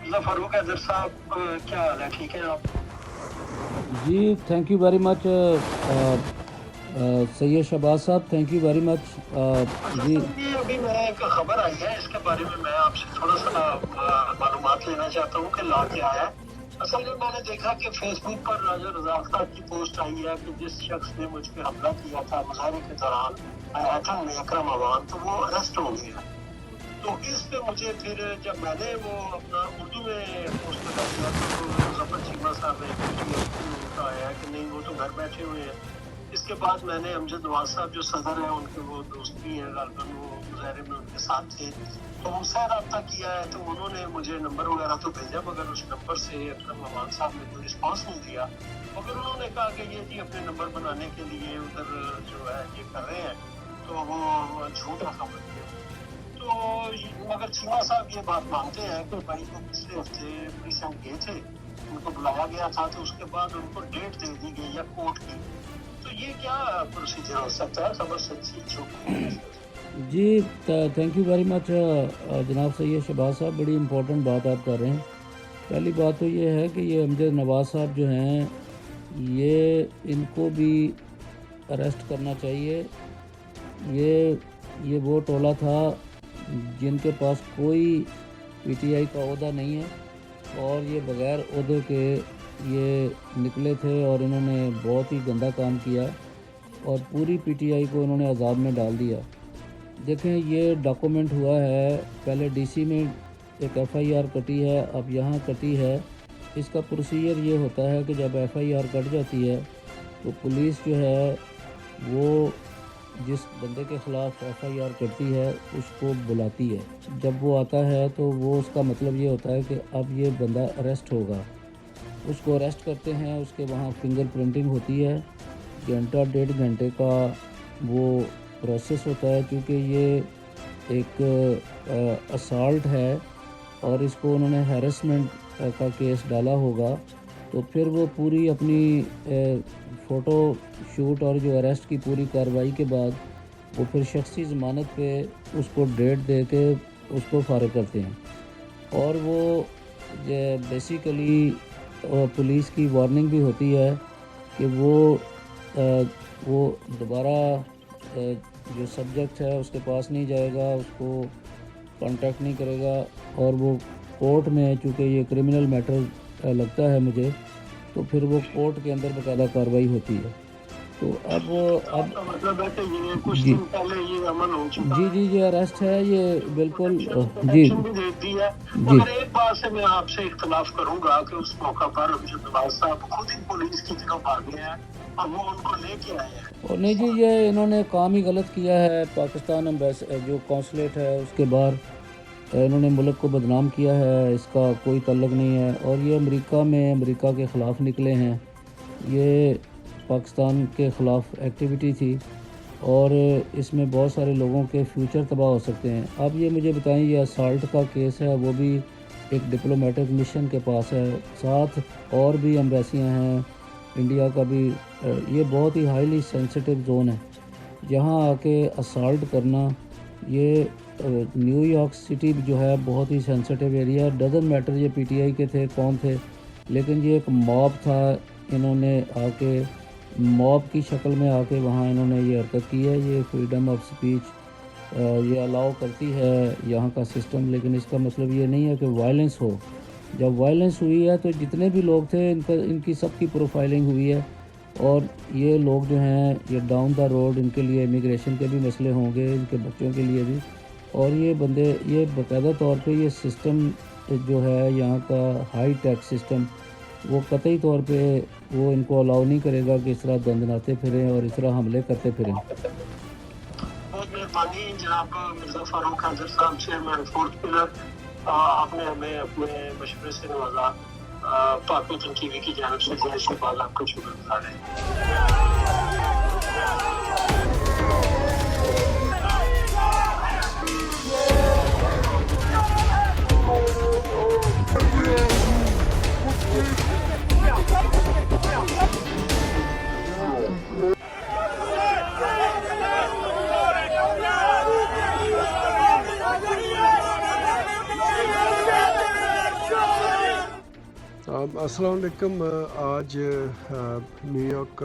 फारूक हैदर साहब, क्या हाल है? ठीक है आप? जी thank you very much Syed Shahbaz साहब, थैंक यू वेरी मच जी। ये अभी मैं एक खबर आई है, इसके बारे में मैं आपसे थोड़ा सा मालूमात लेना चाहता हूँ कि लॉ क्या है। असल में मैंने देखा कि फेसबुक पर राजा रज़ाक साहब की पोस्ट आई है कि जिस शख्स ने मुझ पे हमला किया था मुजाहरे के दौरान मैनहट्टन में अकरम अवान, तो वो अरेस्ट हो गया। तो इस पे मुझे फिर जब मैंने वो अपना उर्दू में पोस्ट लगा दिया तो मुज़फ़्फ़र चीमा साहब ने उनका आया कि नहीं वो तो घर बैठे हुए हैं। इसके बाद मैंने अमजद नवाज साहब जो सदर हैं उनके वो दोस्त भी हैं, गालिबन वो मुजाहरे में उनके साथ थे, तो उनसे रब्ता किया है। तो उन्होंने मुझे नंबर वगैरह तो भेजा, मगर उस नंबर से अकरम अवान साहब ने कोई रिस्पॉन्स नहीं दिया। मगर उन्होंने कहा कि ये जी अपने नंबर बनाने के लिए उधर जो है ये कर रहे हैं, तो वो झूठ समझते हैं। तो मगर चीमा साहब ये बात मानते हैं कि भाई वो पिछले हफ्ते पुलिस गए थे, उनको बुलाया गया था, तो उसके बाद उनको डेट दे दी गई है कोर्ट की। तो ये क्या प्रोसीजर हो सकता है? खबर सच्ची झूठी? जी थैंक यू वेरी मच जनाब सैयद शहबाज साहब, बड़ी इम्पोर्टेंट बात आप कर रहे हैं। पहली बात तो ये है कि ये अमजद नवाज साहब जो हैं, ये इनको भी अरेस्ट करना चाहिए। ये वो टोला था जिनके पास कोई पीटीआई का ओहदा नहीं है और ये बग़ैर ओहदे के ये निकले थे और इन्होंने बहुत ही गंदा काम किया और पूरी पीटीआई को इन्होंने अजाब में डाल दिया। देखें ये डॉक्यूमेंट हुआ है, पहले डीसी में एक एफआईआर कटी है, अब यहाँ कटी है। इसका प्रोसीजर ये होता है कि जब एफआईआर कट जाती है तो पुलिस जो है वो जिस बंदे के ख़िलाफ़ एफआईआर करती है उसको बुलाती है। जब वो आता है तो वो उसका मतलब ये होता है कि अब ये बंदा अरेस्ट होगा। उसको अरेस्ट करते हैं, उसके वहाँ फिंगर प्रिंटिंग होती है, घंटा 1.5 घंटे का वो प्रोसेस होता है, क्योंकि ये एक असॉल्ट है और इसको उन्होंने हैरेसमेंट का केस डाला होगा। तो फिर वो पूरी अपनी फ़ोटो शूट और जो अरेस्ट की पूरी कार्रवाई के बाद वो फिर शख्सी ज़मानत पे उसको डेट दे के उसको फारिग करते हैं। और वो बेसिकली पुलिस की वार्निंग भी होती है कि वो दोबारा जो सब्जेक्ट है उसके पास नहीं जाएगा, उसको कांटेक्ट नहीं करेगा। और वो कोर्ट में, चूँकि ये क्रिमिनल मैटर लगता है मुझे, तो फिर वो कोर्ट के अंदर बाकायदा कार्रवाई होती है। तो अब मतलब है कि ये कुछ जी दिन पहले ये अमल हो चुका जी है। जी ये अरेस्ट है, ये बिल्कुल जी एक्शन भी दे दी है। जी मगर एक बात से मैं आपसे इख्तलाफ करूंगा कि उस मौका पर अमजद नवाज साहब खुद ही पुलिस की तरफ भागे हैं और वो उनको लेके आए हैं। और नहीं जी, ये इन्होंने काम ही गलत किया है। पाकिस्तान जो कौंसलेट है उसके बाहर इन्होंने मुल्क को बदनाम किया है, इसका कोई तल्लुक़ नहीं है। और ये अमेरिका में अमेरिका के ख़िलाफ़ निकले हैं, ये पाकिस्तान के ख़िलाफ़ एक्टिविटी थी और इसमें बहुत सारे लोगों के फ्यूचर तबाह हो सकते हैं। अब ये मुझे बताएं, ये असॉल्ट का केस है, वो भी एक डिप्लोमेटिक मिशन के पास है, साथ और भी एम्बेसियां हैं इंडिया का भी। ये बहुत ही हाईली सेंसिटिव जोन है, जहाँ आके असॉल्ट करना, ये न्यूयॉर्क सिटी जो है बहुत ही सेंसिटिव एरिया। डजन मैटर ये पीटीआई के थे कौन थे, लेकिन ये एक मॉब था, इन्होंने आके मॉब की शक्ल में आके वहाँ इन्होंने ये हरकत की है। ये फ्रीडम ऑफ स्पीच ये अलाउ करती है यहाँ का सिस्टम, लेकिन इसका मतलब ये नहीं है कि वायलेंस हो। जब वायलेंस हुई है तो जितने भी लोग थे इनकी सबकी प्रोफाइलिंग हुई है। और ये लोग जो हैं ये डाउन द रोड, इनके लिए इमिग्रेशन के भी मसले होंगे, इनके बच्चों के लिए भी। और ये बंदे ये बाकायदा तौर पे ये सिस्टम जो है यहाँ का हाई टैक्स सिस्टम, वो कतई तौर पे वो इनको अलाउ नहीं करेगा कि इस तरह दंदनाते फिरें और इस तरह हमले करते फिरें। बहुत मेहरबानी जनाब मिर्ज़ा फारूक हैदर साहब, चेयरमैन फोर्थ पिलर, आपने हमें अपने मशवरे से नवाजा। पाक वतन टीवी की जानिब से दिल से बात आपका शुक्रगुजार है। अस्सलाम वालेकुम। आज न्यू यॉर्क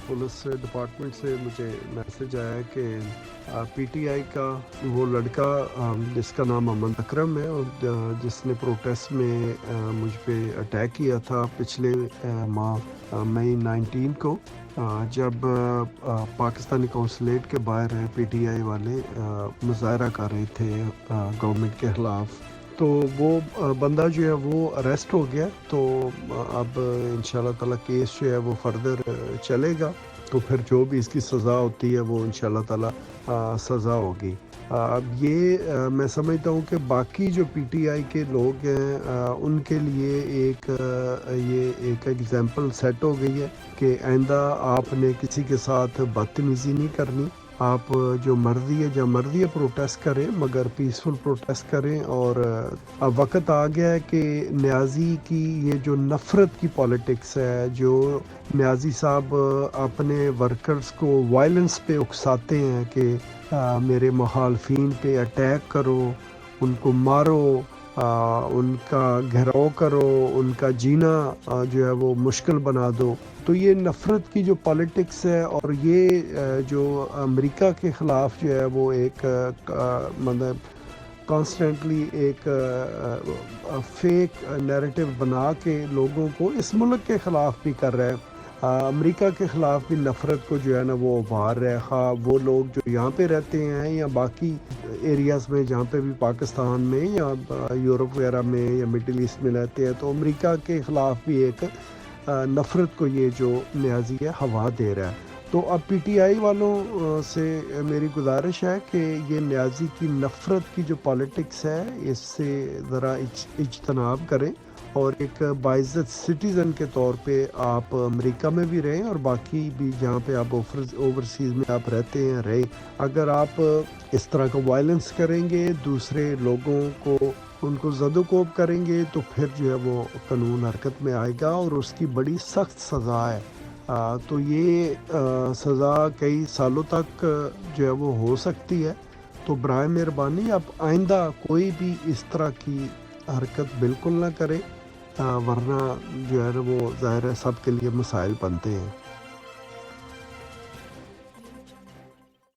पुलिस डिपार्टमेंट से मुझे मैसेज आया कि पीटीआई का वो लड़का जिसका नाम अमन अकरम है और जिसने प्रोटेस्ट में मुझ पे अटैक किया था पिछले माह मई 19 को, जब पाकिस्तानी कौंसलेट के बाहर पीटीआई वाले मुजाहरा कर रहे थे गवर्नमेंट के ख़िलाफ़। तो वो बंदा जो है वो अरेस्ट हो गया। तो अब इंशाल्लाह ताला केस जो है वो फर्दर चलेगा, तो फिर जो भी इसकी सज़ा होती है वो इंशाल्लाह ताला सज़ा होगी। अब ये मैं समझता हूँ कि बाकी जो पीटीआई के लोग हैं उनके लिए ये एक एग्जांपल सेट हो गई है कि आइंदा आपने किसी के साथ बदतमीज़ी नहीं करनी। आप जो मर्ज़ी है जब मर्ज़ी है प्रोटेस्ट करें, मगर पीसफुल प्रोटेस्ट करें। और अब वक्त आ गया है कि न्याजी की ये जो नफ़रत की पॉलिटिक्स है, जो न्याजी साहब अपने वर्कर्स को वायलेंस पे उकसाते हैं कि मेरे मुखालफिन पे अटैक करो, उनको मारो, उनका घेराव करो, उनका जीना जो है वो मुश्किल बना दो। तो ये नफ़रत की जो पॉलिटिक्स है और ये जो अमेरिका के ख़िलाफ़ जो है वो एक मतलब कॉन्स्टेंटली एक फेक नैरेटिव बना के लोगों को इस मुल्क के ख़िलाफ़ भी कर रहा है। अमेरिका के ख़िलाफ़ भी नफ़रत को जो है ना वो उभार रहा है। हाँ, वो लोग जो यहाँ पे रहते हैं या बाकी एरियाज़ में जहाँ पे भी पाकिस्तान में या यूरोप वगैरह में या मिडिल ईस्ट में रहते हैं, तो अमेरिका के ख़िलाफ़ भी एक नफ़रत को ये जो न्याजी है हवा दे रहा है। तो अब पीटीआई वालों से मेरी गुजारिश है कि ये न्याजी की नफ़रत की जो पॉलिटिक्स है इससे ज़रा इज्तनाब करें और एक बाइज़्ज़त सिटीज़न के तौर पे आप अमेरिका में भी रहें और बाकी भी जहाँ पे आप ओवरसीज़ में आप रहते हैं रहें। अगर आप इस तरह का वायलेंस करेंगे, दूसरे लोगों को उनको ज़दोकोब करेंगे, तो फिर जो है वो कानून हरकत में आएगा और उसकी बड़ी सख्त सज़ा है। तो ये सज़ा कई सालों तक जो है वो हो सकती है। तो बराए मेहरबानी आप आइंदा कोई भी इस तरह की हरकत बिल्कुल ना करें, वरना जो है वो ज़ाहिर है सब के लिए मसाइल बनते हैं।